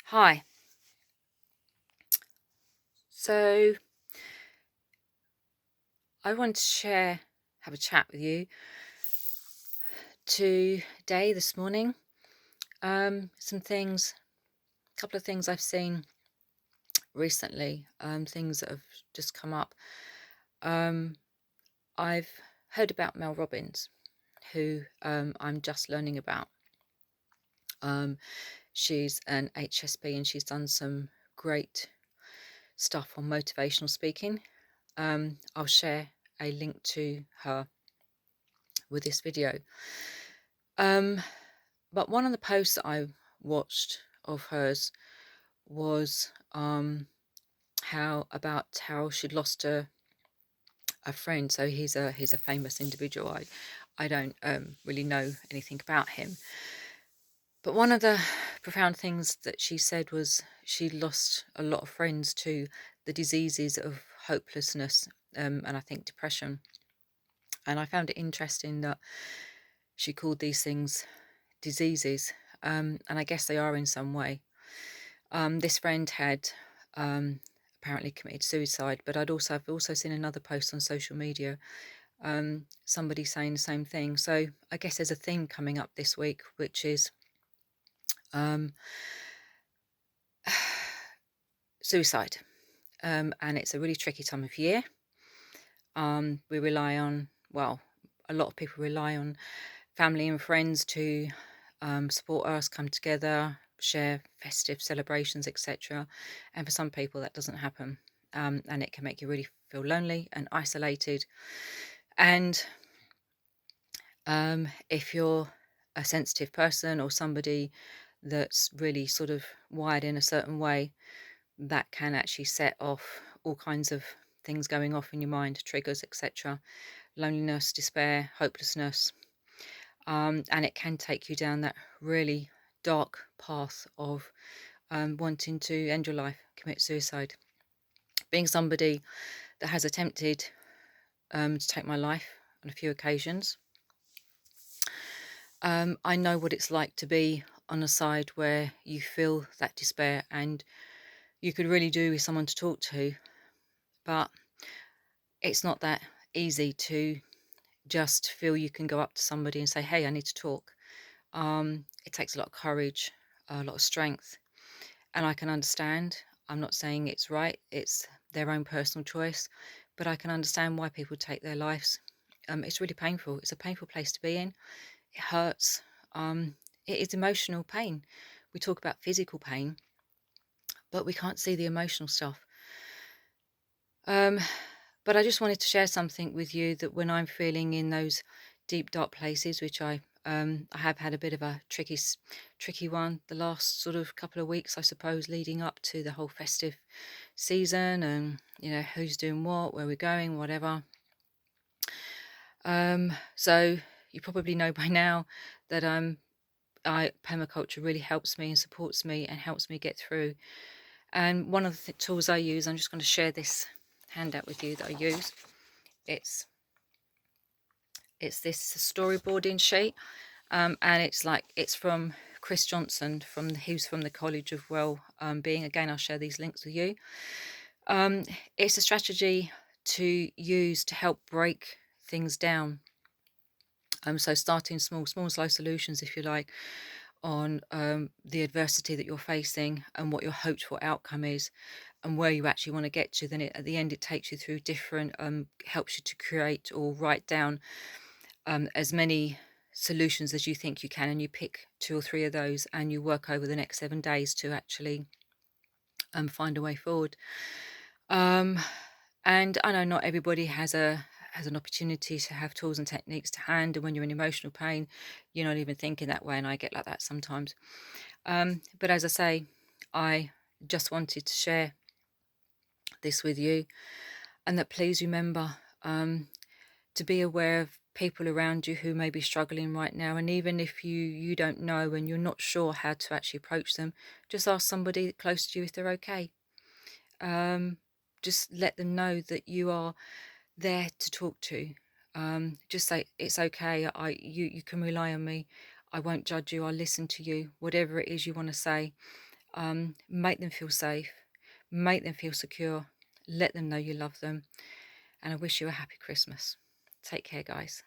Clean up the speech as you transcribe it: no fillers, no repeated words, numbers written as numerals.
Hi. So I want to have a chat with you today, this morning. Some things, a couple of things I've seen recently, things that have just come up. Um, I've heard about Mel Robbins, who I'm just learning about. Um, she's an HSP and she's done some great stuff on motivational speaking. I'll share a link to her with this video. But one of the posts that I watched of hers was how she'd lost a friend. So he's a famous individual. I don't really know anything about him. But one of the profound things that she said was she lost a lot of friends to the diseases of hopelessness, and I think depression. And I found it interesting that she called these things diseases, and I guess they are in some way. This friend had apparently committed suicide, but I've also seen another post on social media, somebody saying the same thing. So I guess there's a theme coming up this week, which is um, suicide, and it's a really tricky time of year. We rely on, well, a lot of people rely on family and friends to support us, come together, share festive celebrations, etc. And for some people, that doesn't happen, and it can make you really feel lonely and isolated. And if you're a sensitive person or somebody that's really sort of wired in a certain way, that can actually set off all kinds of things going off in your mind, triggers, etc. Loneliness, despair, hopelessness. And it can take you down that really dark path of wanting to end your life, commit suicide. Being somebody that has attempted to take my life on a few occasions, I know what it's like to be on a side where you feel that despair and you could really do with someone to talk to, but it's not that easy to just feel you can go up to somebody and say, hey, I need to talk. It takes a lot of courage, a lot of strength, and I can understand. I'm not saying it's right, it's their own personal choice, but I can understand why people take their lives. It's really painful. It's a painful place to be in. It hurts. It is emotional pain. We talk about physical pain, but we can't see the emotional stuff. Um, but I just wanted to share something with you that when I'm feeling in those deep, dark places, which I have had a bit of a tricky one the last sort of couple of weeks, I suppose, leading up to the whole festive season, and who's doing what, where we're going, whatever. So you probably know by now that permaculture really helps me and supports me and helps me get through. And one of the tools I use, I'm just going to share this handout with you that I use. It's this storyboarding sheet, and it's from Chris Johnson who's from the College of Being. Again, I'll share these links with you. It's a strategy to use to help break things down. So starting small, slow solutions, if you like, on the adversity that you're facing and what your hoped for outcome is and where you actually want to get to. Then at the end, it takes you through different, helps you to create or write down as many solutions as you think you can, and you pick 2 or 3 of those and you work over the next 7 days to actually find a way forward. And I know not everybody has an opportunity to have tools and techniques to hand, and when you're in emotional pain, you're not even thinking that way, and I get like that sometimes. But as I say, I just wanted to share this with you, and that please remember to be aware of people around you who may be struggling right now. And even if you don't know and you're not sure how to actually approach them, just ask somebody close to you if they're okay. Just let them know that you are there to talk to. Just say, it's okay, you can rely on me. I won't judge you, I'll listen to you, whatever it is you want to say. Make them feel safe, make them feel secure, let them know you love them, and I wish you a happy Christmas. Take care, guys.